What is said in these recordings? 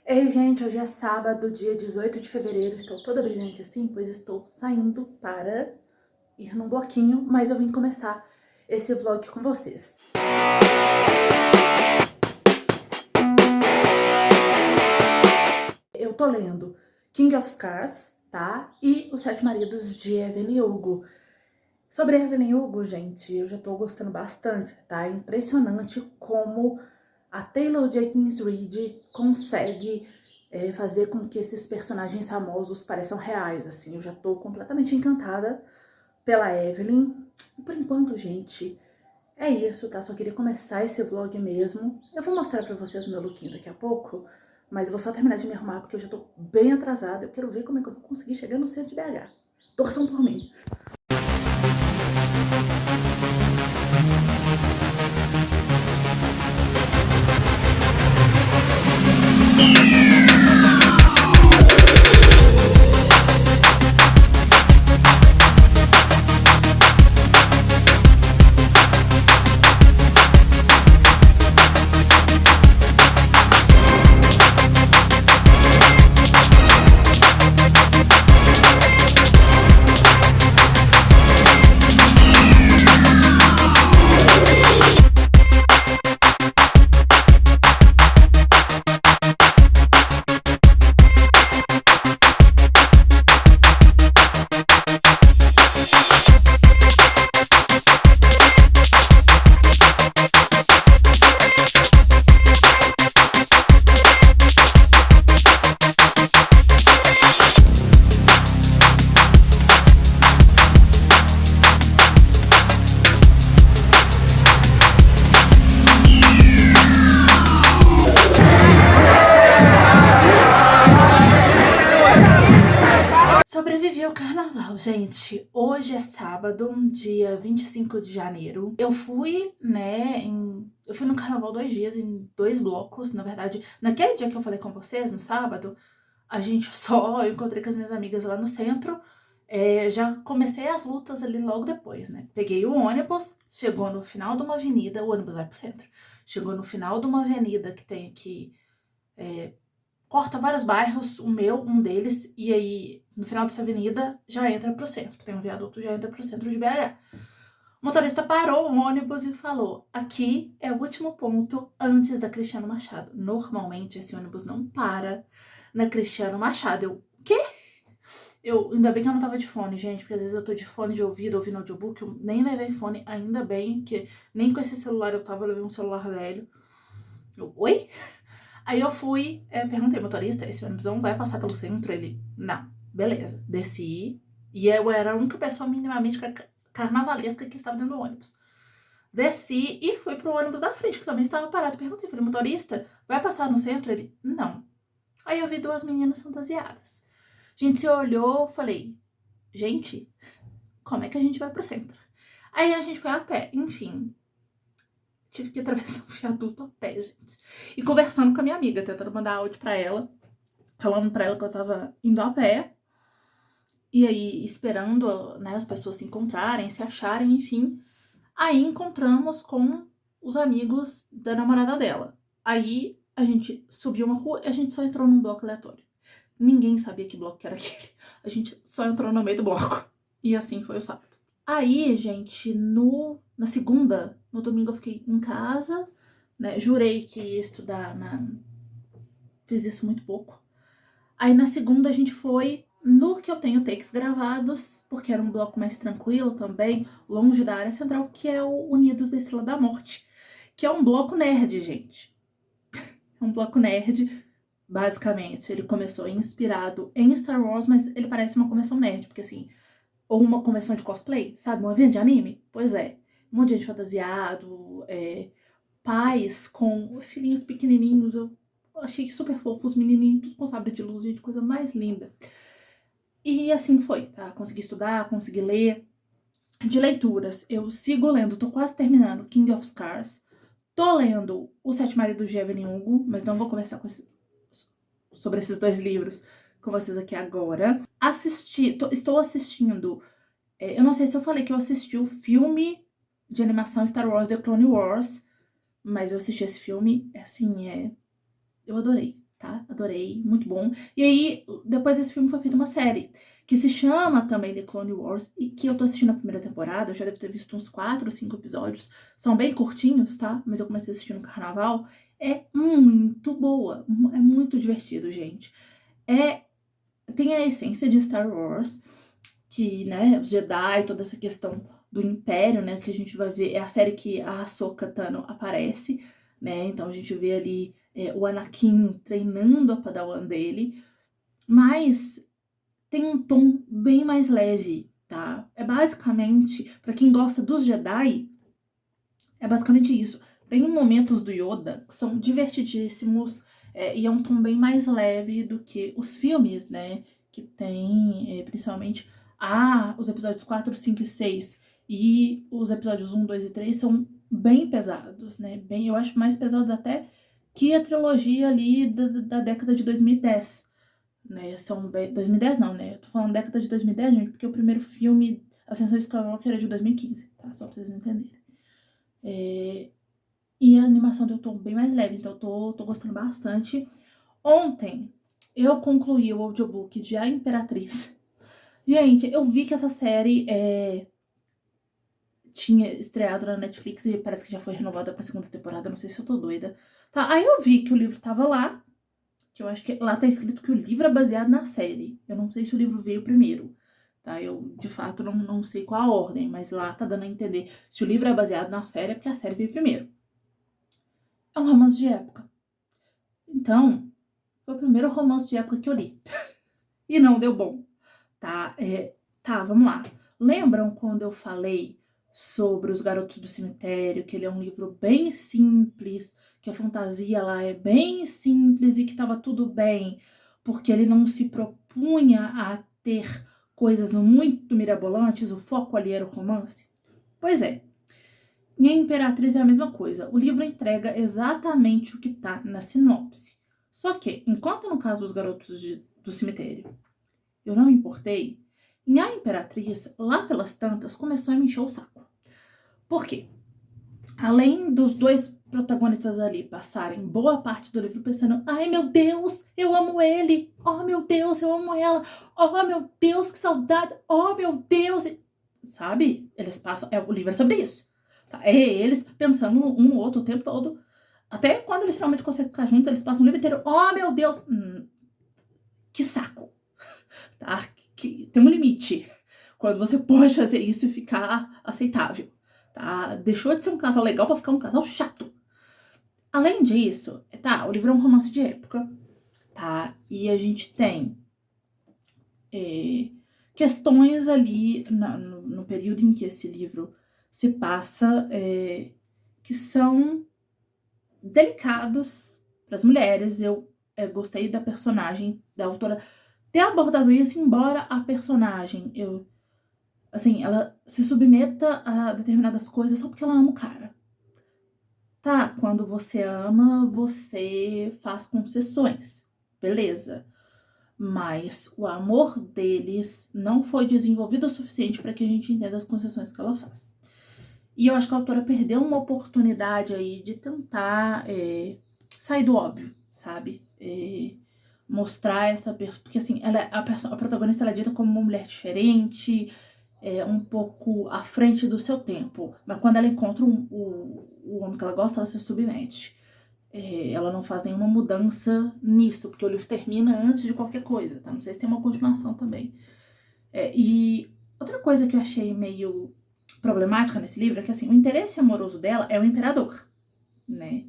Ei, gente, hoje é sábado, dia 18 de fevereiro. Estou toda brilhante assim, pois estou saindo para ir num bloquinho, mas eu vim começar esse vlog com vocês. Eu tô lendo King of Scars, tá? E Os Sete Maridos de Evelyn Hugo. Sobre Evelyn Hugo, gente, eu já tô gostando bastante, tá? É impressionante como a Taylor Jenkins Reid consegue fazer com que esses personagens famosos pareçam reais, assim. Eu já tô completamente encantada pela Evelyn. E por enquanto, gente, é isso, tá? Só queria começar esse vlog mesmo. Eu vou mostrar pra vocês o meu lookinho daqui a pouco, mas eu vou só terminar de me arrumar porque eu já tô bem atrasada. Eu quero ver como é que eu vou conseguir chegar no centro de BH. Torçam por mim. Sobrevivi ao carnaval, gente. Hoje é sábado, dia 25 de janeiro. Eu fui, eu fui no carnaval 2 dias, em 2 blocos. Na verdade, naquele dia que eu falei com vocês, no sábado, eu encontrei com as minhas amigas lá no centro. Já comecei as lutas ali logo depois, né? Peguei o ônibus, chegou no final de uma avenida, o ônibus vai pro centro. Chegou no final de uma avenida que tem aqui, corta vários bairros, o meu, um deles, e aí no final dessa avenida já entra pro centro, tem um viaduto, já entra pro centro de BH. O motorista parou o ônibus e falou: aqui é o último ponto antes da Cristiano Machado. Normalmente esse ônibus não para na Cristiano Machado. Eu, quê? Ainda bem que eu não tava de fone, gente, porque às vezes eu tô de fone de ouvido, ouvindo audiobook, eu nem levei fone, ainda bem que nem com esse celular eu tava, eu levei um celular velho. Oi? Aí eu fui, perguntei ao motorista, esse ônibus não vai passar pelo centro? Ele, não. Beleza, desci, e eu era a única pessoa minimamente carnavalesca que estava dentro do ônibus. Desci e fui pro ônibus da frente, que também estava parado. Perguntei, falei, motorista, vai passar no centro? Ele, não. Aí eu vi 2 meninas fantasiadas. A gente se olhou, falei, gente, como é que a gente vai pro centro? Aí a gente foi a pé, enfim. Tive que atravessar um viaduto a pé, gente. E conversando com a minha amiga, tentando mandar áudio pra ela, falando pra ela que eu tava indo a pé. E aí, esperando, né, as pessoas se encontrarem, se acharem, enfim. Aí encontramos com os amigos da namorada dela. Aí a gente subiu uma rua e a gente só entrou num bloco aleatório. Ninguém sabia que bloco que era aquele. A gente só entrou no meio do bloco. E assim foi o sábado. Aí, gente, na segunda, no domingo eu fiquei em casa, né? Jurei que ia estudar, mas fiz isso muito pouco. Aí na segunda a gente foi no que eu tenho takes gravados, porque era um bloco mais tranquilo também, longe da área central, que é o Unidos da Estrela da Morte, que é um bloco nerd, gente. É um bloco nerd, basicamente. Ele começou inspirado em Star Wars, mas ele parece uma convenção nerd, porque assim, ou uma convenção de cosplay, sabe? Um evento de anime? Pois é. Um monte de gente fantasiado, pais com filhinhos pequenininhos. Eu achei super fofo, os menininhos, tudo com sabre de luz, gente, coisa mais linda. E assim foi, tá? Consegui estudar, consegui ler. De leituras, eu sigo lendo, tô quase terminando King of Scars. Tô lendo Os Sete Maridos de Evelyn Hugo, mas não vou conversar sobre esses 2 livros com vocês aqui agora. Estou assistindo, eu não sei se eu falei que eu assisti o filme de animação Star Wars The Clone Wars, mas eu assisti esse filme, assim, eu adorei, tá? Adorei, muito bom. E aí, depois desse filme foi feita uma série que se chama também The Clone Wars e que eu tô assistindo a primeira temporada, eu já devo ter visto uns 4 ou 5 episódios, são bem curtinhos, tá? Mas eu comecei a assistir no carnaval, é muito boa, é muito divertido, gente. Tem a essência de Star Wars, que, né, os Jedi, toda essa questão do Império, né, que a gente vai ver, é a série que a Ahsoka Tano aparece, né, então a gente vê ali o Anakin treinando a Padawan dele, mas tem um tom bem mais leve, tá? É basicamente, pra quem gosta dos Jedi, é basicamente isso. Tem momentos do Yoda que são divertidíssimos e é um tom bem mais leve do que os filmes, né? Que tem principalmente os episódios 4, 5 e 6 e os episódios 1, 2 e 3 são bem pesados, né? Eu acho mais pesados até que a trilogia ali da década de 2010, né? 2010 não, né? Eu tô falando década de 2010, gente, porque o primeiro filme, Ascensão Skywalker, era de 2015, tá? Só pra vocês entenderem. E a animação deu um tom bem mais leve, então eu tô gostando bastante. Ontem eu concluí o audiobook de A Imperatriz. Gente, eu vi que essa série tinha estreado na Netflix e parece que já foi renovada pra segunda temporada, não sei se eu tô doida. Tá, aí eu vi que o livro tava lá, que eu acho que lá tá escrito que o livro é baseado na série. Eu não sei se o livro veio primeiro, tá? Eu, de fato, não sei qual a ordem, mas lá tá dando a entender se o livro é baseado na série é porque a série veio primeiro. É um romance de época. Então, foi o primeiro romance de época que eu li. E não deu bom, tá? Vamos lá. Lembram quando eu falei sobre Os Garotos do Cemitério, que ele é um livro bem simples, que a fantasia lá é bem simples e que tava tudo bem, porque ele não se propunha a ter coisas muito mirabolantes, o foco ali era o romance? Pois é. Em A Imperatriz é a mesma coisa. O livro entrega exatamente o que tá na sinopse. Só que, enquanto no caso dos Garotos do Cemitério eu não me importei, em A Imperatriz, lá pelas tantas, começou a me encher o saco. Por quê? Além dos dois protagonistas ali passarem boa parte do livro pensando: ai meu Deus, eu amo ele, oh meu Deus, eu amo ela, oh meu Deus, que saudade, oh meu Deus, sabe? Eles passam, o livro é sobre isso, tá? É eles pensando um no outro o tempo todo, até quando eles realmente conseguem ficar juntos, eles passam o livro inteiro: oh meu Deus, que saco, tá? Que tem um limite quando você pode fazer isso e ficar aceitável, tá? Deixou de ser um casal legal pra ficar um casal chato. Além disso, tá, o livro é um romance de época, tá? E a gente tem questões ali no período em que esse livro se passa que são delicados para as mulheres. Eu gostei da personagem, da autora ter abordado isso, embora a personagem, ela se submeta a determinadas coisas só porque ela ama o cara. Tá, quando você ama, você faz concessões, beleza. Mas o amor deles não foi desenvolvido o suficiente para que a gente entenda as concessões que ela faz. E eu acho que a autora perdeu uma oportunidade aí de tentar sair do óbvio, sabe? Mostrar essa pessoa. Porque assim, a protagonista ela é dita como uma mulher diferente, um pouco à frente do seu tempo. Mas quando ela encontra o homem que ela gosta, ela se submete. Ela não faz nenhuma mudança nisso, porque o livro termina antes de qualquer coisa, tá? Não sei se tem uma continuação também. E outra coisa que eu achei meio problemática nesse livro é que, assim, o interesse amoroso dela é o imperador, né?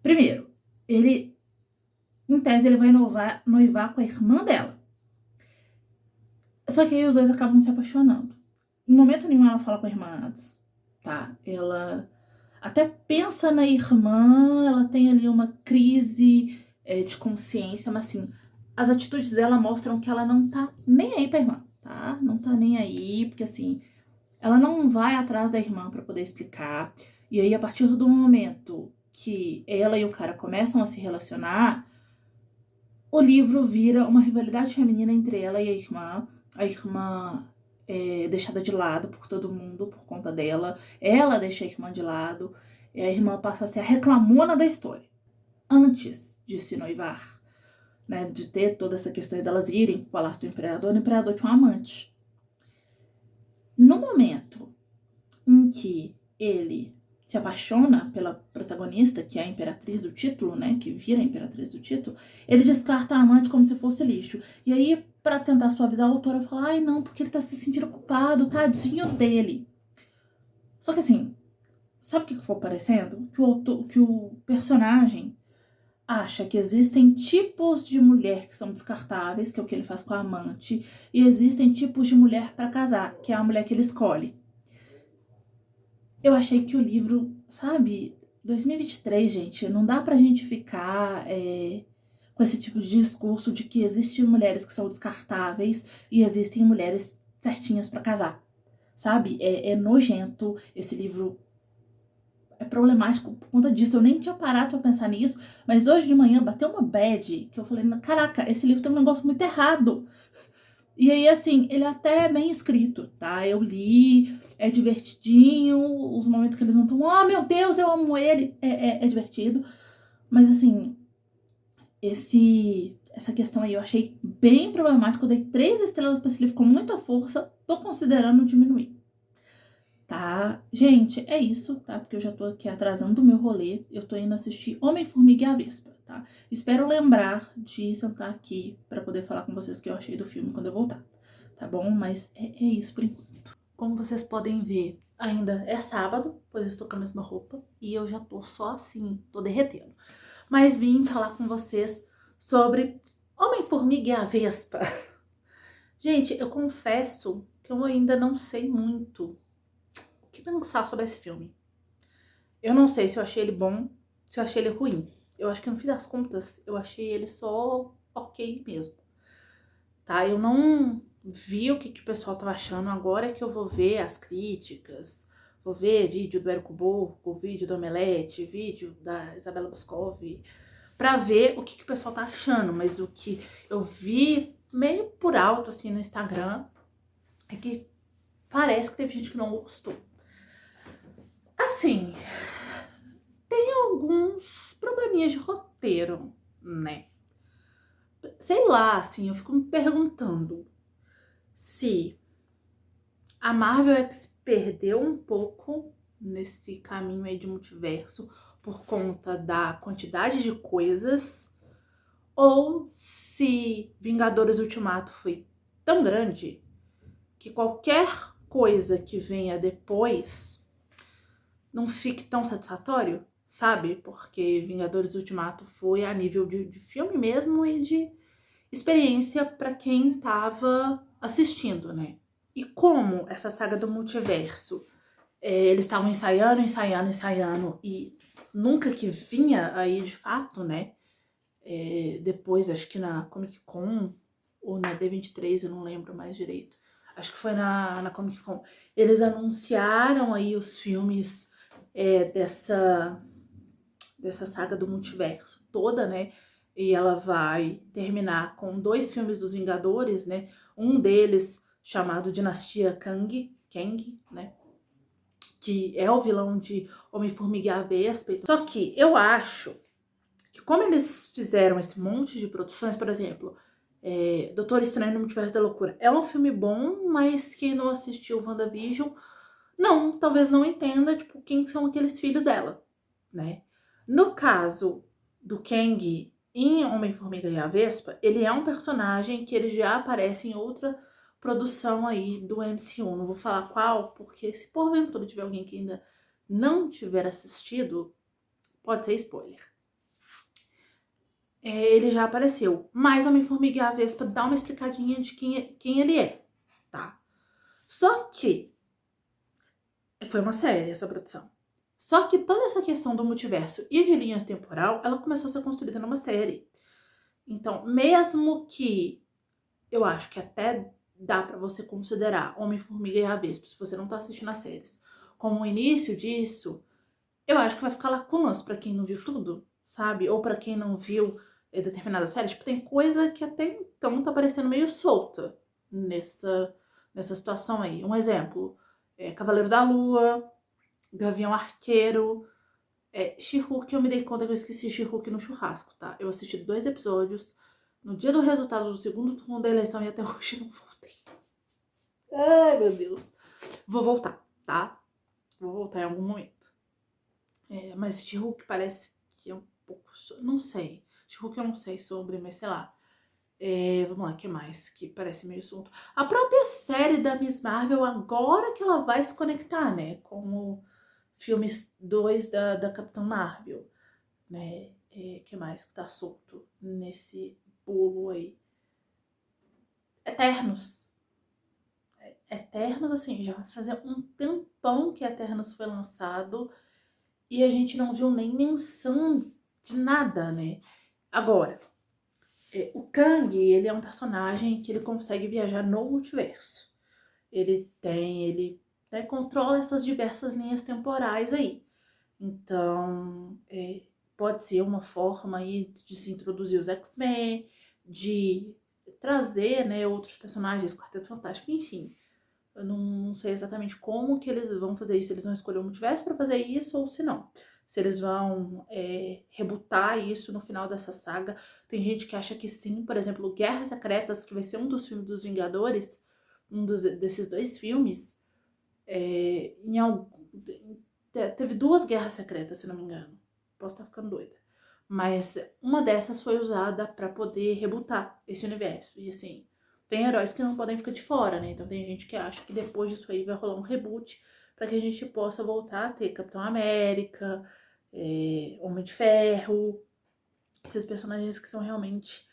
Primeiro, ele, em tese, ele vai noivar com a irmã dela. Só que aí os dois acabam se apaixonando. Em momento nenhum ela fala com a irmã antes, tá? Ela até pensa na irmã, ela tem ali uma crise de consciência, mas assim, as atitudes dela mostram que ela não tá nem aí pra irmã, tá? Não tá nem aí, porque assim, ela não vai atrás da irmã pra poder explicar. E aí, a partir do momento que ela e o cara começam a se relacionar, o livro vira uma rivalidade feminina entre ela e a irmã. A irmã é deixada de lado por todo mundo por conta dela. Ela deixa a irmã de lado. E a irmã passa a ser a reclamona da história. Antes de se noivar, né, de ter toda essa questão delas irem pro Palácio do Imperador, o Imperador tinha um amante. No momento em que ele se apaixona pela protagonista, que é a imperatriz do título, né, que vira a imperatriz do título, ele descarta a amante como se fosse lixo. E aí, para tentar suavizar, a autora fala, ai não, porque ele tá se sentindo culpado, tadinho dele. Só que assim, sabe o que foi parecendo? Que o personagem acha que existem tipos de mulher que são descartáveis, que é o que ele faz com a amante, e existem tipos de mulher para casar, que é a mulher que ele escolhe. Eu achei que o livro, sabe, 2023, gente, não dá pra gente ficar com esse tipo de discurso de que existem mulheres que são descartáveis e existem mulheres certinhas pra casar, sabe? É nojento, esse livro é problemático por conta disso. Eu nem tinha parado pra pensar nisso, mas hoje de manhã bateu uma bad que eu falei, caraca, esse livro tem um negócio muito errado. E aí, assim, ele é até bem escrito, tá? Eu li, é divertidinho, os momentos que eles não estão, oh meu Deus, eu amo ele, é divertido. Mas assim, essa questão aí eu achei bem problemática. Eu dei 3 estrelas pra esse livro com muita força, tô considerando diminuir. Tá? Gente, é isso, tá? Porque eu já tô aqui atrasando o meu rolê. Eu tô indo assistir Homem-Formiga e a Vespa, tá? Espero lembrar de sentar aqui pra poder falar com vocês o que eu achei do filme quando eu voltar, tá bom? Mas é isso por enquanto. Como vocês podem ver, ainda é sábado, pois estou com a mesma roupa. E eu já tô só assim, tô derretendo. Mas vim falar com vocês sobre Homem-Formiga e a Vespa. Gente, eu confesso que eu ainda não sei muito que pensar sobre esse filme. Eu não sei se eu achei ele bom, se eu achei ele ruim. Eu acho que no fim das contas, eu achei ele só ok mesmo. Tá? Eu não vi o que o pessoal tava achando. Agora é que eu vou ver as críticas, vou ver vídeo do Érico Borgo, vídeo do Omelete, vídeo da Isabela Boscov, pra ver o que o pessoal tá achando. Mas o que eu vi meio por alto assim no Instagram é que parece que teve gente que não gostou. Assim, tem alguns probleminhas de roteiro, né? Sei lá, assim, eu fico me perguntando se a Marvel é que se perdeu um pouco nesse caminho aí de multiverso por conta da quantidade de coisas, ou se Vingadores Ultimato foi tão grande que qualquer coisa que venha depois não fique tão satisfatório, sabe? Porque Vingadores Ultimato foi a nível de filme mesmo e de experiência para quem tava assistindo, né? E como essa saga do multiverso, eles estavam ensaiando e nunca que vinha aí de fato, né? Depois, acho que na Comic Con ou na D23, eu não lembro mais direito. Acho que foi na Comic Con. Eles anunciaram aí os filmes dessa saga do multiverso toda, né? E ela vai terminar com 2 filmes dos Vingadores, né? Um deles chamado Dinastia Kang, né? Que é o vilão de Homem-Formiga e a Vespa. Só que eu acho que como eles fizeram esse monte de produções, por exemplo, Doutor Estranho no Multiverso da Loucura, é um filme bom, mas quem não assistiu WandaVision, talvez não entenda, tipo, quem são aqueles filhos dela, né? No caso do Kang em Homem-Formiga e a Vespa, ele é um personagem que ele já aparece em outra produção aí do MCU. Não vou falar qual, porque se porventura tiver alguém que ainda não tiver assistido, pode ser spoiler. Ele já apareceu, mas Homem-Formiga e a Vespa dá uma explicadinha de quem ele é, tá? Só que foi uma série essa produção. Só que toda essa questão do multiverso e de linha temporal, ela começou a ser construída numa série. Então, mesmo que eu acho que até dá pra você considerar Homem-Formiga e a Vespa, se você não tá assistindo as séries, como o início disso, eu acho que vai ficar lacunas pra quem não viu tudo, sabe? Ou pra quem não viu determinada série. Tipo, tem coisa que até então tá parecendo meio solta nessa situação aí. Um exemplo, Cavaleiro da Lua, Gavião Arqueiro, She-Hulk, eu me dei conta que eu esqueci She-Hulk no churrasco, tá? Eu assisti 2 episódios, no dia do resultado do segundo turno da eleição e até hoje não voltei. Ai, meu Deus. Vou voltar, tá? Vou voltar em algum momento. Mas She-Hulk parece que é um pouco... Não sei. She-Hulk eu não sei sobre, mas sei lá. Vamos lá, o que mais? Que parece meio assunto. A própria série da Miss Marvel, agora que ela vai se conectar, né? Com o filmes 2 da Capitã Marvel, né? Que mais que tá solto nesse bolo aí? Eternos. Eternos, assim, já vai fazer um tempão que Eternos foi lançado e a gente não viu nem menção de nada, né? Agora, o Kang, ele é um personagem que ele consegue viajar no multiverso. Ele né, controla essas diversas linhas temporais aí. Então, pode ser uma forma aí de se introduzir os X-Men, de trazer, né, outros personagens, Quarteto Fantástico, enfim. Eu não sei exatamente como que eles vão fazer isso, eles vão escolher o multiverso para fazer isso ou se não. Se eles vão rebutar isso no final dessa saga. Tem gente que acha que sim, por exemplo, Guerras Secretas, que vai ser um dos filmes dos Vingadores, desses dois filmes, teve duas Guerras Secretas, se não me engano. Posso estar ficando doida. Mas uma dessas foi usada para poder rebutar esse universo. E assim, tem heróis que não podem ficar de fora, né? Então tem gente que acha que depois disso aí vai rolar um reboot para que a gente possa voltar a ter Capitão América, Homem de Ferro, esses personagens que são realmente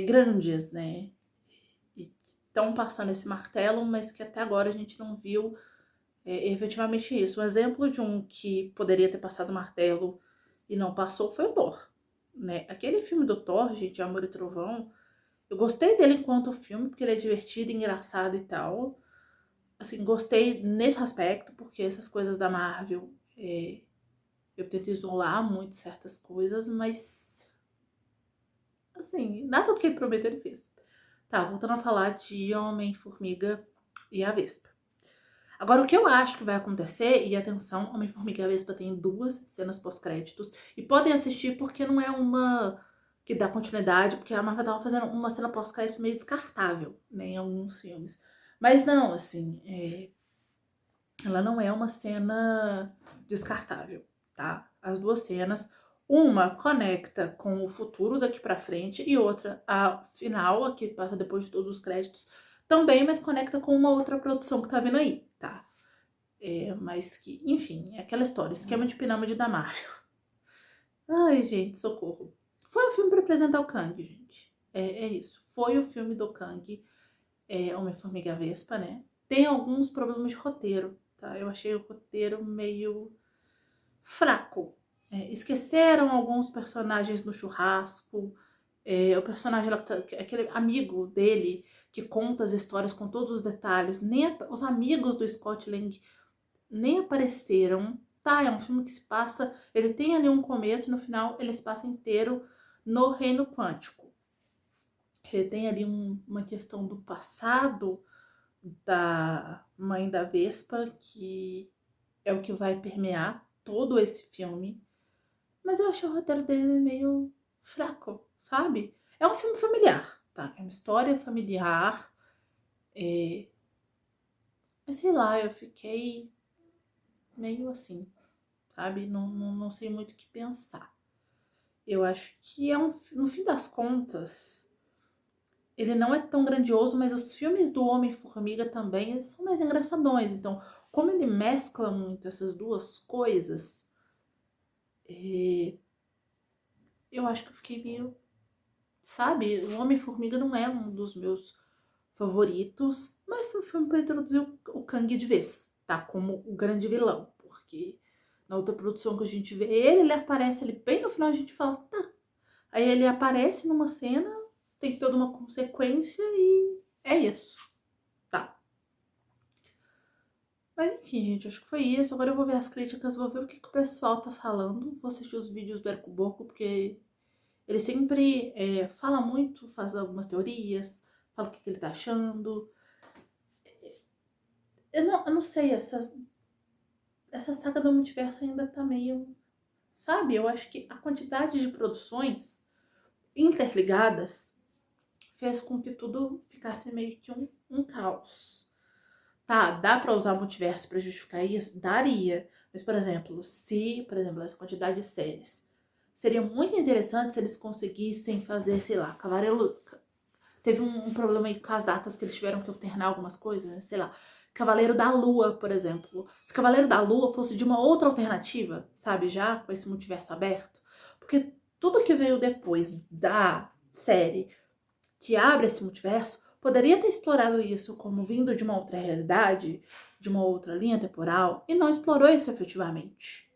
grandes, né? E estão passando esse martelo, mas que até agora a gente não viu efetivamente isso. Um exemplo de um que poderia ter passado o martelo e não passou foi o Thor, né? Aquele filme do Thor, gente, Amor e Trovão, eu gostei dele enquanto filme, porque ele é divertido, engraçado e tal. Assim, gostei nesse aspecto, porque essas coisas da Marvel, eu tento isolar muito certas coisas, mas assim, nada do que ele prometeu ele fez. Tá, voltando a falar de Homem-Formiga e a Vespa. Agora, o que eu acho que vai acontecer, e atenção, Homem-Formiga e a Vespa tem 2 cenas pós-créditos, e podem assistir porque não é uma que dá continuidade, porque a Marvel tava fazendo uma cena pós-crédito meio descartável, né, em alguns filmes. Mas não, assim, ela não é uma cena descartável, tá? As 2 cenas, uma conecta com o futuro daqui pra frente e outra, a final, a que passa depois de todos os créditos, também, mas conecta com uma outra produção que tá vindo aí, tá? Mas que, enfim, é aquela história, esquema de pirâmide da Marvel. Ai, gente, socorro. Foi um filme pra apresentar o Kang, gente. É isso. Foi o filme do Kang, Homem-Formiga Vespa, né? Tem alguns problemas de roteiro, tá? Eu achei o roteiro meio fraco. Esqueceram alguns personagens no churrasco. O personagem lá, aquele amigo dele que conta as histórias com todos os detalhes, nem os amigos do Scott Lang nem apareceram. Tá, é um filme que se passa, ele tem ali um começo e no final ele se passa inteiro no reino quântico. Ele tem ali uma questão do passado da mãe da Vespa, que é o que vai permear todo esse filme. Mas eu acho o roteiro dele meio fraco, sabe? É um filme familiar, tá? É uma história familiar. Mas sei lá, eu fiquei meio assim, sabe? Não sei muito o que pensar. Eu acho que no fim das contas, ele não é tão grandioso, mas os filmes do Homem-Formiga também eles são mais engraçadões. Então, como ele mescla muito essas duas coisas, eu acho que eu fiquei meio, sabe? O Homem-Formiga não é um dos meus favoritos, mas foi um filme para introduzir o Kang de vez, tá? Como o grande vilão, porque na outra produção que a gente vê ele aparece ali bem no final, a gente fala, tá. Aí ele aparece numa cena, tem toda uma consequência e é isso, tá. Mas enfim, gente, acho que foi isso. Agora eu vou ver as críticas, vou ver o que o pessoal tá falando. Vou assistir os vídeos do Érico Borgo, porque ele sempre fala muito, faz algumas teorias, fala o que ele tá achando. Eu não sei, essa saga do multiverso ainda tá meio... Sabe? Eu acho que a quantidade de produções interligadas fez com que tudo ficasse meio que um caos. Tá, dá pra usar multiverso pra justificar isso? Daria. Mas, por exemplo, essa quantidade de séries, seria muito interessante se eles conseguissem fazer, sei lá, Cavaleiro... Teve um problema aí com as datas que eles tiveram que alternar algumas coisas, né? Sei lá, Cavaleiro da Lua, por exemplo. Se Cavaleiro da Lua fosse de uma outra alternativa, sabe, já com esse multiverso aberto. Porque tudo que veio depois da série que abre esse multiverso poderia ter explorado isso como vindo de uma outra realidade, de uma outra linha temporal, e não explorou isso efetivamente.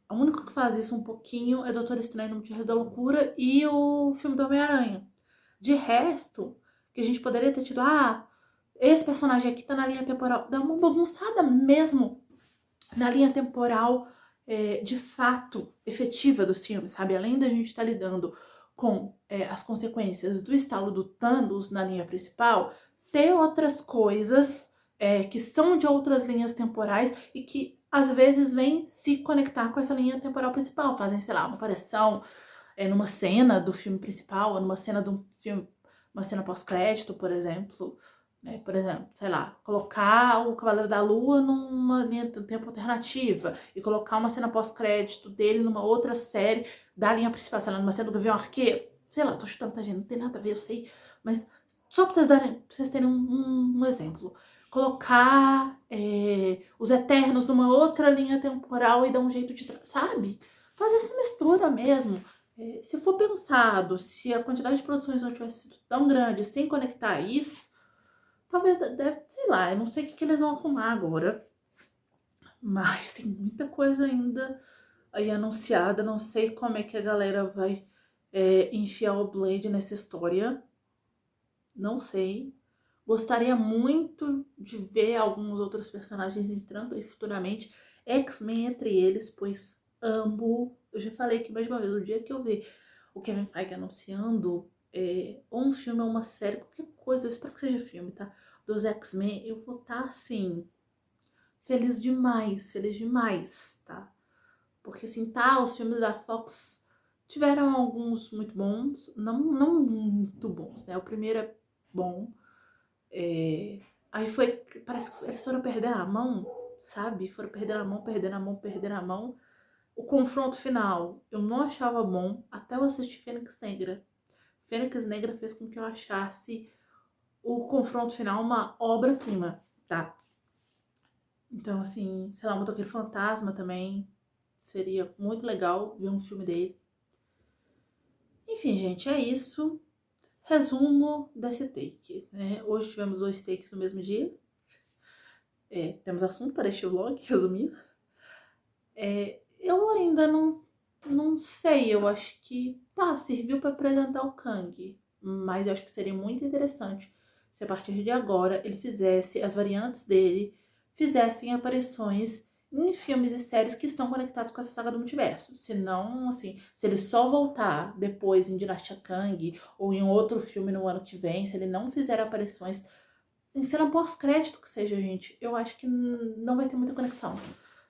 O único que faz isso um pouquinho é Doutor Estranho no Multiverso da Loucura e o filme do Homem-Aranha. De resto, que a gente poderia ter tido, esse personagem aqui tá na linha temporal, dá uma bagunçada mesmo na linha temporal de fato, efetiva dos filmes, sabe? Além da gente estar lidando com as consequências do estalo do Thanos na linha principal, ter outras coisas que são de outras linhas temporais e que às vezes vêm se conectar com essa linha temporal principal, fazem, sei lá, uma aparição numa cena do filme principal, ou numa cena do filme, uma cena pós-crédito, por exemplo, né? Por exemplo, sei lá, colocar o Cavaleiro da Lua numa linha do tempo alternativa e colocar uma cena pós-crédito dele numa outra série da linha principal, sei lá, numa cena do Gavião Arqueiro, sei lá, tô chutando, tá, gente, não tem nada a ver, eu sei, mas só pra vocês terem um exemplo. Colocar os Eternos numa outra linha temporal e dar um jeito de, sabe? Fazer essa mistura mesmo. Se for pensado, se a quantidade de produções não tivesse sido tão grande sem conectar isso, talvez, sei lá, eu não sei o que eles vão arrumar agora, mas tem muita coisa ainda aí anunciada, não sei como é que a galera vai enfiar o Blade nessa história, não sei. Gostaria muito de ver alguns outros personagens entrando aí futuramente, X-Men entre eles, pois amo. Eu já falei aqui mais uma vez, o dia que eu ver o Kevin Feige anunciando ou um filme ou uma série, qualquer coisa, eu espero que seja filme, tá? Dos X-Men, eu vou estar assim, feliz demais, tá? Porque assim, tá, os filmes da Fox tiveram alguns muito bons, não muito bons, né? O primeiro é bom, aí foi, parece que eles foram perdendo a mão, sabe? Foram perdendo a mão. O confronto final eu não achava bom até eu assistir Fênix Negra. Fênix Negra fez com que eu achasse o confronto final uma obra-prima, tá? Então, assim, sei lá, o Motoqueiro Fantasma também seria muito legal ver um filme dele. Enfim, gente, é isso. Resumo desse take, né? Hoje tivemos 2 takes no mesmo dia. Temos assunto para este vlog, resumindo. Eu ainda não sei, eu acho que serviu para apresentar o Kang, mas eu acho que seria muito interessante se a partir de agora ele fizesse, as variantes dele fizessem aparições em filmes e séries que estão conectados com essa saga do multiverso. Se não, assim, se ele só voltar depois em Dinastia Kang ou em outro filme no ano que vem, se ele não fizer aparições em cena pós-crédito que seja, gente, eu acho que não vai ter muita conexão,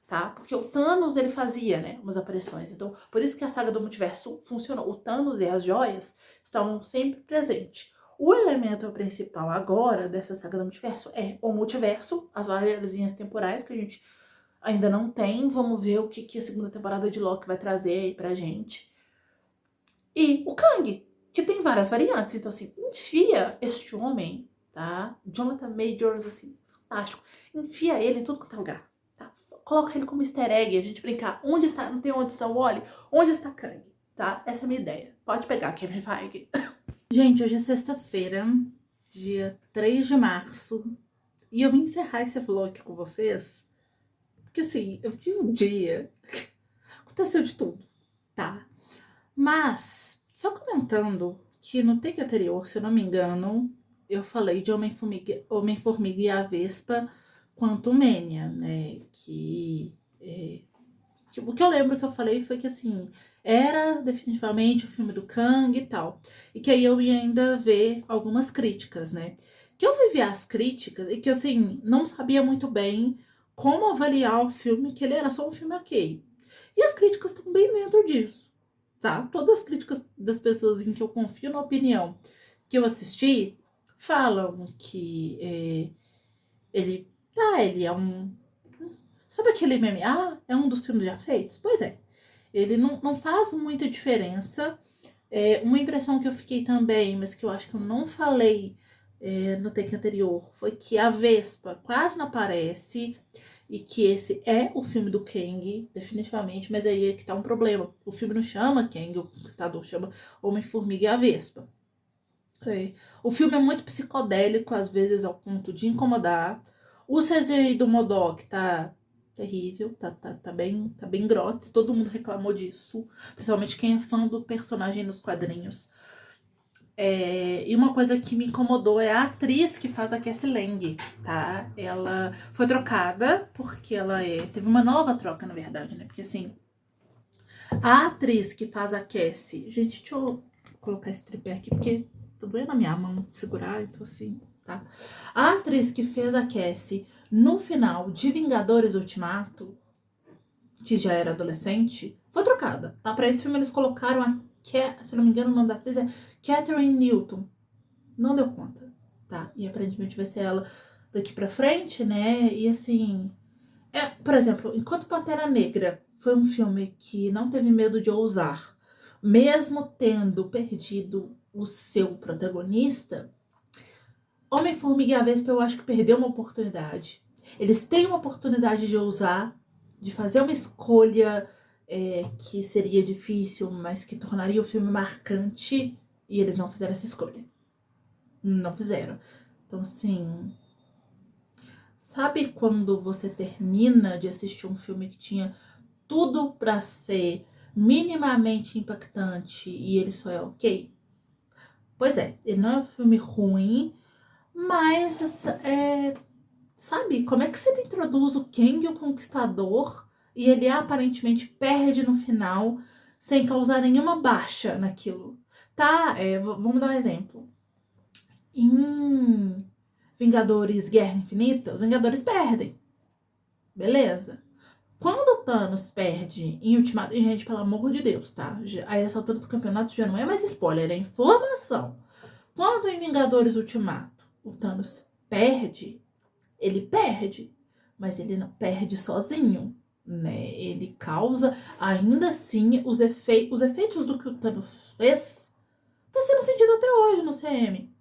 tá? Porque o Thanos, ele fazia, né, umas aparições. Então, por isso que a saga do multiverso funcionou. O Thanos e as joias estavam sempre presentes. O elemento principal agora dessa saga do multiverso é o multiverso, as várias linhas temporais que a gente ainda não tem. Vamos ver o que a segunda temporada de Loki vai trazer aí pra gente. E o Kang, que tem várias variantes. Então, assim, enfia este homem, tá? Jonathan Majors, assim, fantástico. Enfia ele em tudo quanto é lugar, tá? Coloca ele como easter egg, a gente brincar. Onde está, não tem onde está o Wally? Onde está Kang, tá? Essa é a minha ideia. Pode pegar, Kevin Feige. Gente, hoje é sexta-feira, dia 3 de março. E eu vim encerrar esse vlog com vocês. Porque assim, eu tive um dia... Aconteceu de tudo, tá? Mas, só comentando que no take anterior, se eu não me engano, eu falei de Homem-Formiga e a Vespa Quantumania, né? O que eu lembro que eu falei foi que, assim, era definitivamente o filme do Kang e tal. E que aí eu ia ainda ver algumas críticas, né? Que eu vi as críticas e que, assim, não sabia muito bem como avaliar o filme, que ele era só um filme ok. E as críticas estão bem dentro disso, tá? Todas as críticas das pessoas em que eu confio na opinião que eu assisti falam que ele é um... Sabe aquele meme? Ah, é um dos filmes já feitos? Pois é. Ele não faz muita diferença. Uma impressão que eu fiquei também, mas que eu acho que eu não falei no take anterior, foi que a Vespa quase não aparece e que esse é o filme do Kang, definitivamente, mas aí é que tá um problema. O filme não chama Kang, o Conquistador, chama Homem-Formiga e a Vespa. O filme é muito psicodélico, às vezes ao ponto de incomodar. O CGI do MODOK tá terrível, tá bem grotes, todo mundo reclamou disso, principalmente quem é fã do personagem nos quadrinhos. E uma coisa que me incomodou é a atriz que faz a Cassie Lang, tá? Ela foi trocada porque teve uma nova troca, na verdade, né? Porque assim, a atriz que faz a Cassie... Gente, deixa eu colocar esse tripé aqui, porque tá doendo a minha mão segurar, então assim, tá? A atriz que fez a Cassie no final de Vingadores Ultimato, que já era adolescente, foi trocada, tá? Pra esse filme eles colocaram se não me engano o nome da atriz é Catherine Newton. Não deu conta, tá? E aparentemente vai ser ela daqui pra frente, né? E assim... por exemplo, enquanto Pantera Negra foi um filme que não teve medo de ousar, mesmo tendo perdido o seu protagonista, Homem-Formiga e a Vespa eu acho que perdeu uma oportunidade. Eles têm uma oportunidade de ousar, de fazer uma escolha que seria difícil, mas que tornaria o filme marcante, e eles não fizeram essa escolha. Não fizeram. Então, assim... Sabe quando você termina de assistir um filme que tinha tudo pra ser minimamente impactante e ele só é ok? Pois é, ele não é um filme ruim, mas sabe, como é que você me introduz o Kang, o Conquistador, e ele aparentemente perde no final sem causar nenhuma baixa naquilo? Tá, vamos dar um exemplo. Em Vingadores Guerra Infinita, os Vingadores perdem. Beleza. Quando o Thanos perde em Ultimato... E, gente, pelo amor de Deus, tá? A essa altura do campeonato já não é mais spoiler, é informação. Quando em Vingadores Ultimato o Thanos perde, ele perde. Mas ele não perde sozinho, né? Ele causa, ainda assim, os efeitos do que o Thanos fez tá sendo sentido até hoje no CM.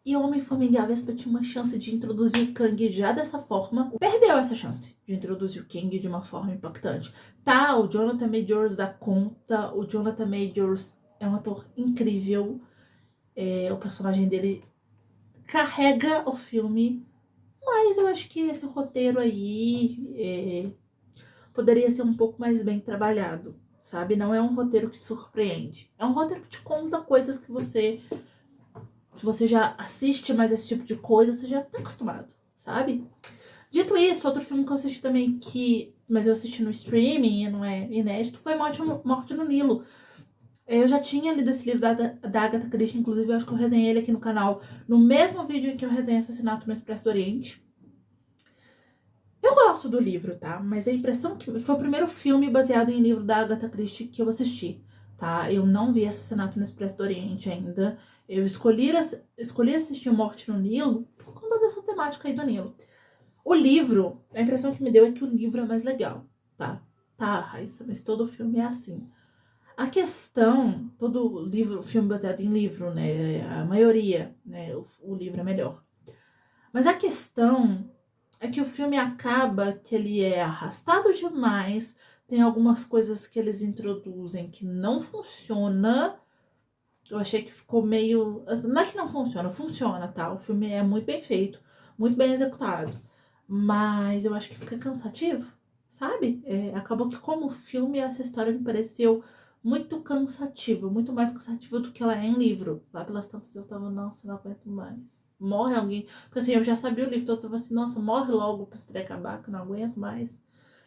E o Homem-Formiga e a Vespa tinha uma chance de introduzir o Kang já dessa forma. Perdeu essa chance de introduzir o Kang de uma forma impactante. Tá, o Jonathan Majors dá conta. O Jonathan Majors é um ator incrível. O personagem dele carrega o filme. Mas eu acho que esse roteiro aí poderia ser um pouco mais bem trabalhado, sabe? Não é um roteiro que te surpreende. É um roteiro que te conta coisas que você... Se você já assiste mais esse tipo de coisa, você já tá acostumado, sabe? Dito isso, outro filme que eu assisti também, mas eu assisti no streaming e não é inédito, foi Morte no Nilo. Eu já tinha lido esse livro da Agatha Christie, inclusive eu acho que eu resenhei ele aqui no canal, no mesmo vídeo em que eu resenhei Assassinato no Expresso do Oriente. Eu gosto do livro, tá? Mas a impressão que foi o primeiro filme baseado em livro da Agatha Christie que eu assisti, tá? Eu não vi Assassinato no Expresso do Oriente ainda. Eu escolhi assistir Morte no Nilo por conta dessa temática aí do Nilo. O livro, a impressão que me deu é que o livro é mais legal, tá? Tá, Raíssa, mas todo o filme é assim. A questão, todo livro, filme baseado em livro, né? A maioria, né? O livro é melhor. Mas a questão é que o filme acaba que ele é arrastado demais, tem algumas coisas que eles introduzem que não funciona. Eu achei que ficou meio... Não é que não funciona, funciona, tá? O filme é muito bem feito, muito bem executado. Mas eu acho que fica cansativo, sabe? Acabou que como filme essa história me pareceu muito cansativa, muito mais cansativa do que ela é em livro. Lá pelas tantas eu tava, nossa, não aguento mais. Morre alguém. Porque assim, eu já sabia o livro, então eu tava assim, nossa, morre logo pra esse acabar, que eu não aguento mais.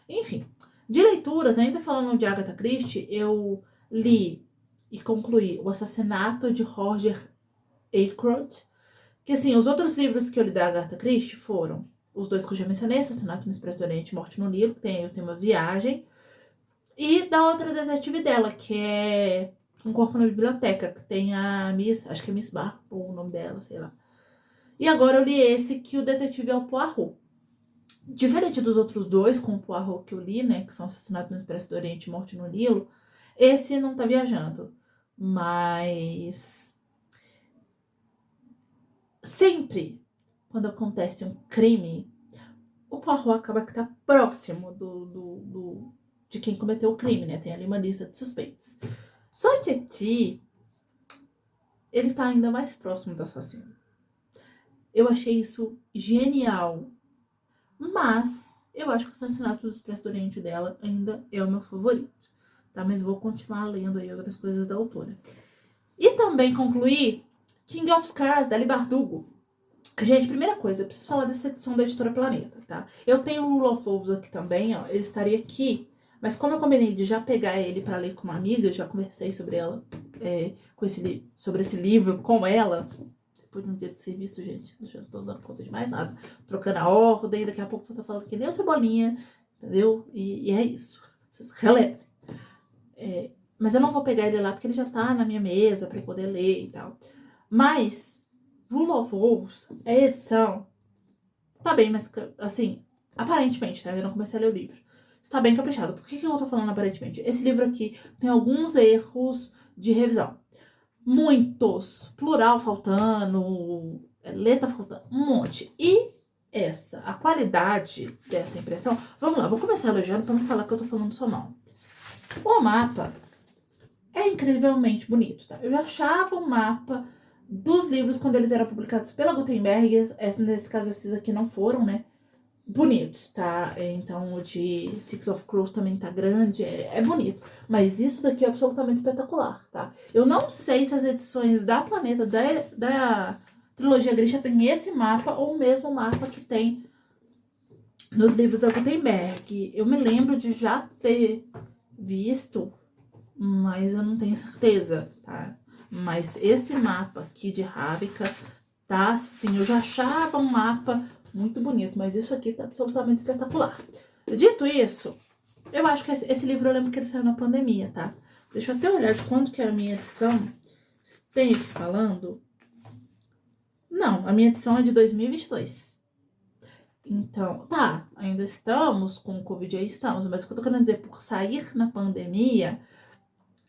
Enfim, de leituras, ainda falando de Agatha Christie, eu li e concluí O Assassinato de Roger Ackroyd. Que assim, os outros livros que eu li da Agatha Christie foram os dois que eu já mencionei, Assassinato no Expresso do Oriente, Morte no Nilo, que tem uma viagem. E da outra detetive dela, que é Um Corpo na Biblioteca, que tem a Miss, acho que é Miss Bar, ou o nome dela, sei lá. E agora eu li esse, que o detetive é o Poirot. Diferente dos outros dois com o Poirot que eu li, né, que são Assassinato no Expresso do Oriente e Morte no Nilo, esse não tá viajando. Mas sempre quando acontece um crime, o Poirot acaba que tá próximo de quem cometeu o crime, né? Tem ali uma lista de suspeitos. Só que aqui, ele tá ainda mais próximo do assassino. Eu achei isso genial. Mas eu acho que o Assassinato do Expresso do Oriente dela ainda é o meu favorito. Tá? Mas vou continuar lendo aí outras coisas da autora. E também concluí King of Scars, da Leigh Bardugo. Gente, primeira coisa, eu preciso falar dessa edição da Editora Planeta, tá? Eu tenho o Rule of Wolves aqui também, ó. Ele estaria aqui. Mas como eu combinei de já pegar ele pra ler com uma amiga, já conversei sobre ela, sobre esse livro com ela. Depois de um dia de serviço, gente, eu já não tô dando conta de mais nada. Trocando a ordem, daqui a pouco eu tô falando que nem o Cebolinha, entendeu? E é isso. Vocês relevem. Mas eu não vou pegar ele lá porque ele já tá na minha mesa pra eu poder ler e tal. Mas, Rule of Wolves, a edição tá bem, mas assim, aparentemente, tá? Eu não comecei a ler o livro. Está bem caprichado. Por que eu tô falando aparentemente? Esse livro aqui tem alguns erros de revisão. Muitos. Plural faltando, letra faltando, um monte. E a qualidade dessa impressão... Vamos lá, vou começar elogiando pra não falar que eu tô falando só mal. O mapa é incrivelmente bonito, tá? Eu já achava o mapa dos livros quando eles eram publicados pela Gutenberg. Nesse caso, esses aqui não foram, né? Bonitos, tá? Então o de Six of Crows também tá grande, é bonito. Mas isso daqui é absolutamente espetacular, tá? Eu não sei se as edições da Planeta, da trilogia Grisha, tem esse mapa ou o mesmo mapa que tem nos livros da Gutenberg. Eu me lembro de já ter visto, mas eu não tenho certeza, tá? Mas esse mapa aqui de Ravnica tá assim, eu já achava um mapa muito bonito, mas isso aqui tá absolutamente espetacular. Dito isso, eu acho que esse livro eu lembro que ele saiu na pandemia, tá? Deixa eu até olhar de quando que é a minha edição. Tem aqui falando? Não, a minha edição é de 2022. Então, tá, ainda estamos com o Covid, aí estamos, mas o que eu tô querendo dizer, por sair na pandemia,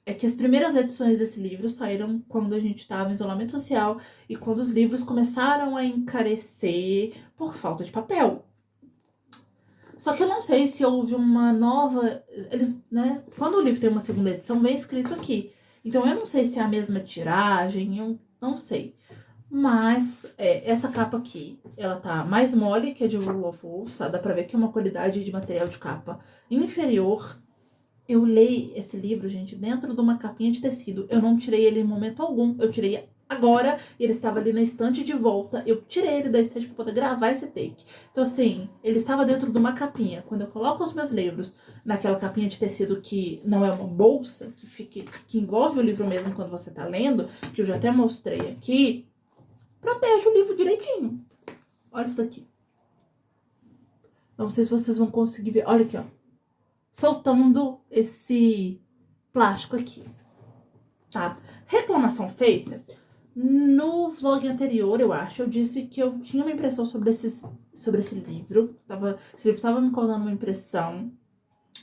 é que as primeiras edições desse livro saíram quando a gente estava em isolamento social e quando os livros começaram a encarecer por falta de papel. Só que eu não sei se houve uma nova... Eles, né? Quando o livro tem uma segunda edição, vem escrito aqui. Então eu não sei se é a mesma tiragem, eu não sei. Mas essa capa aqui, ela tá mais mole que a de Rule of Wolves, tá? Dá pra ver que é uma qualidade de material de capa inferior. Eu leio esse livro, gente, dentro de uma capinha de tecido. Eu não tirei ele em momento algum. Eu tirei agora e ele estava ali na estante de volta. Eu tirei ele da estante para poder gravar esse take. Então, assim, ele estava dentro de uma capinha. Quando eu coloco os meus livros naquela capinha de tecido que não é uma bolsa, que envolve o livro mesmo quando você tá lendo, que eu já até mostrei aqui, protege o livro direitinho. Olha isso daqui. Não sei se vocês vão conseguir ver. Olha aqui, ó. Soltando esse plástico aqui, tá? Reclamação feita. No vlog anterior, eu acho, eu disse que eu tinha uma impressão sobre esse livro. Esse livro estava me causando uma impressão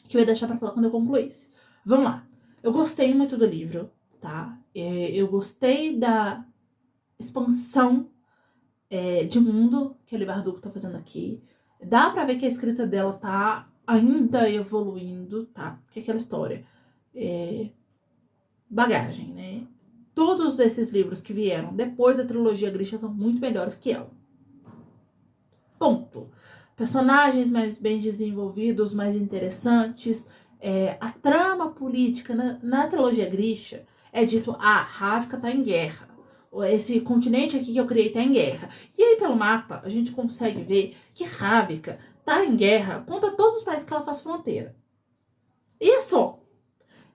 que eu ia deixar pra falar quando eu concluísse. Vamos lá. Eu gostei muito do livro, tá? Eu gostei da expansão de mundo que a Leigh Bardugo tá fazendo aqui. Dá pra ver que a escrita dela tá ainda evoluindo, tá? Porque aquela história, bagagem, né? Todos esses livros que vieram depois da trilogia Grisha são muito melhores que ela. Ponto. Personagens mais bem desenvolvidos, mais interessantes. A trama política na trilogia Grisha é dito, Ravnica tá em guerra. Esse continente aqui que eu criei tá em guerra. E aí, pelo mapa, a gente consegue ver que Ravnica tá em guerra contra todos os países que ela faz fronteira. E é só.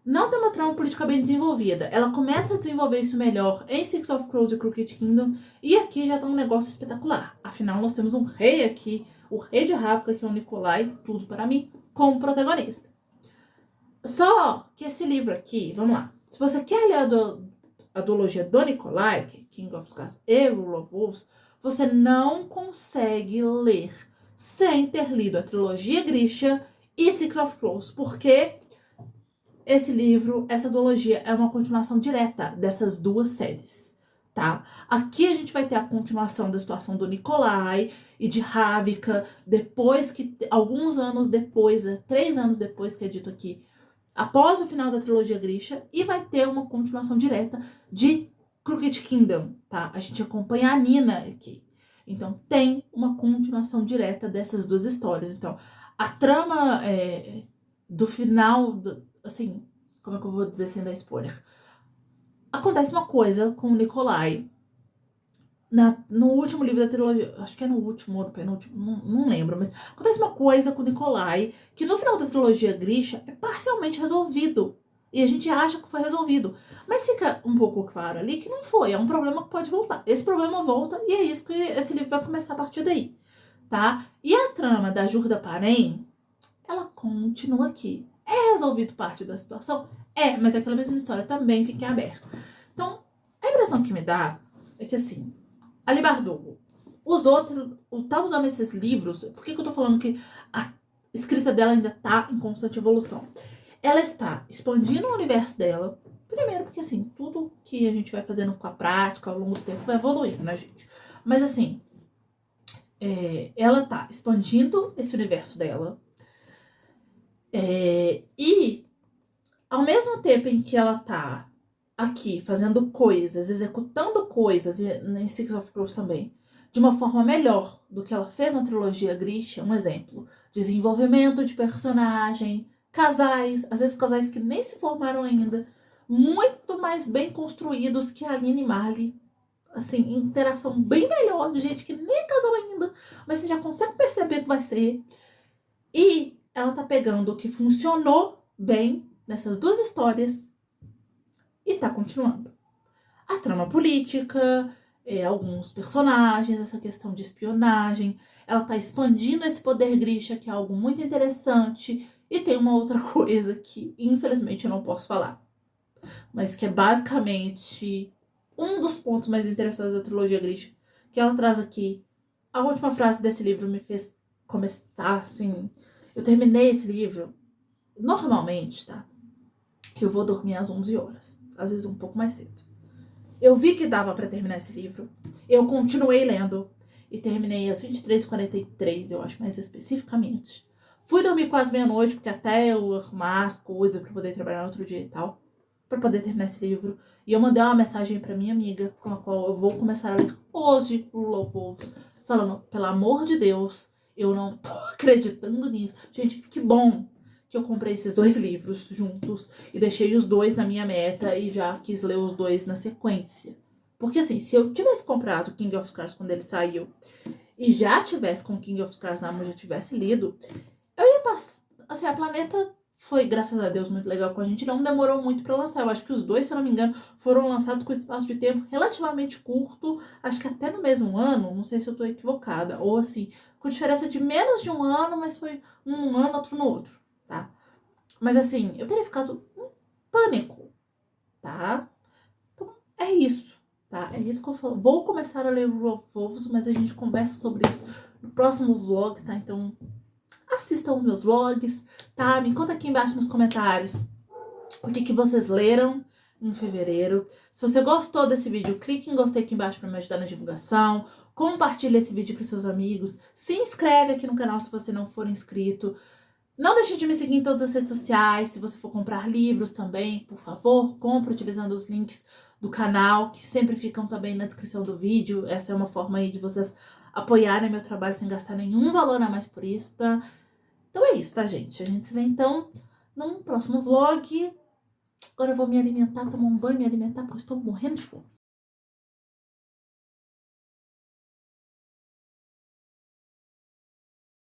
Não tem uma trama política bem desenvolvida. Ela começa a desenvolver isso melhor em Six of Crows e Crooked Kingdom. E aqui já tá um negócio espetacular. Afinal, nós temos um rei aqui. O rei de Ravnica, que é o Nikolai, tudo para mim, como protagonista. Só que esse livro aqui, vamos lá. Se você quer ler a duologia do Nicolai, que é King of Scars e Rule of Wolves, você não consegue ler sem ter lido a trilogia Grisha e Six of Crows, porque esse livro, essa duologia, é uma continuação direta dessas duas séries, tá? Aqui a gente vai ter a continuação da situação do Nikolai e de Ravika, depois que, alguns anos depois, 3 anos depois que é dito aqui, após o final da trilogia Grisha, e vai ter uma continuação direta de Crooked Kingdom, tá? A gente acompanha a Nina aqui. Então tem uma continuação direta dessas duas histórias. Então, a trama do final, assim, como é que eu vou dizer sem dar spoiler? Acontece uma coisa com o Nikolai no último livro da trilogia, acho que é no último ou no penúltimo, não lembro, mas acontece uma coisa com o Nikolai que no final da trilogia Grisha é parcialmente resolvido. E a gente acha que foi resolvido. Mas fica um pouco claro ali que não foi, é um problema que pode voltar. Esse problema volta e é isso que esse livro vai começar a partir daí, tá? E a trama da Jurda Parem, ela continua aqui. É resolvido parte da situação? É, mas aquela mesma história também fica aberta. Então, a impressão que me dá é que assim, Ali Bardugo, os outros, tá usando esses livros, por que eu tô falando que a escrita dela ainda tá em constante evolução? Ela está expandindo o universo dela, primeiro porque assim, tudo que a gente vai fazendo com a prática ao longo do tempo vai evoluindo, né, gente? Mas assim, ela tá expandindo esse universo dela, e ao mesmo tempo em que ela tá aqui fazendo coisas, executando coisas, e em Six of Crows também, de uma forma melhor do que ela fez na trilogia Grisha, um exemplo, desenvolvimento de personagem, casais, às vezes casais que nem se formaram ainda, muito mais bem construídos que a Aline e Marley, assim, interação bem melhor, de gente que nem casou ainda, mas você já consegue perceber que vai ser. E ela tá pegando o que funcionou bem nessas duas histórias e tá continuando. A trama política, alguns personagens, essa questão de espionagem, ela tá expandindo esse poder Grisha, que é algo muito interessante. E tem uma outra coisa que, infelizmente, eu não posso falar, mas que é basicamente um dos pontos mais interessantes da trilogia Grisha, que ela traz aqui. A última frase desse livro me fez começar, assim... Eu terminei esse livro, normalmente, tá? Eu vou dormir às 11 horas, às vezes um pouco mais cedo. Eu vi que dava pra terminar esse livro, eu continuei lendo e terminei às 23h43, eu acho mais especificamente. Fui dormir quase meia-noite, porque até eu arrumar as coisas pra poder trabalhar no outro dia e tal, pra poder terminar esse livro. E eu mandei uma mensagem pra minha amiga, com a qual eu vou começar a ler hoje, Rule of Wolves, falando, pelo amor de Deus, eu não tô acreditando nisso. Gente, que bom que eu comprei esses 2 livros juntos e deixei os 2 na minha meta e já quis ler os 2 na sequência. Porque assim, se eu tivesse comprado King of Scars quando ele saiu e já tivesse com King of Scars na mão, já tivesse lido, eu ia passar... Assim, a Planeta foi, graças a Deus, muito legal com a gente. Não demorou muito pra lançar. Eu acho que os 2, se eu não me engano, foram lançados com espaço de tempo relativamente curto. Acho que até no mesmo ano. Não sei se eu tô equivocada. Ou assim, com diferença de menos de um ano, mas foi um ano, outro no outro, tá? Mas assim, eu teria ficado em pânico, tá? Então, é isso, tá? É isso que eu falo. Vou começar a ler o Wolves, mas a gente conversa sobre isso no próximo vlog, tá? Então, assistam os meus vlogs, tá? Me conta aqui embaixo nos comentários o que vocês leram em fevereiro. Se você gostou desse vídeo, clique em gostei aqui embaixo para me ajudar na divulgação. Compartilhe esse vídeo para seus amigos. Se inscreve aqui no canal se você não for inscrito. Não deixe de me seguir em todas as redes sociais. Se você for comprar livros também, por favor, compre utilizando os links do canal, que sempre ficam também na descrição do vídeo. Essa é uma forma aí de vocês apoiarem meu trabalho sem gastar nenhum valor a mais por isso, tá? Então é isso, tá, gente? A gente se vê, então, num próximo vlog. Agora eu vou me alimentar, tomar um banho, me alimentar, porque eu estou morrendo de fome.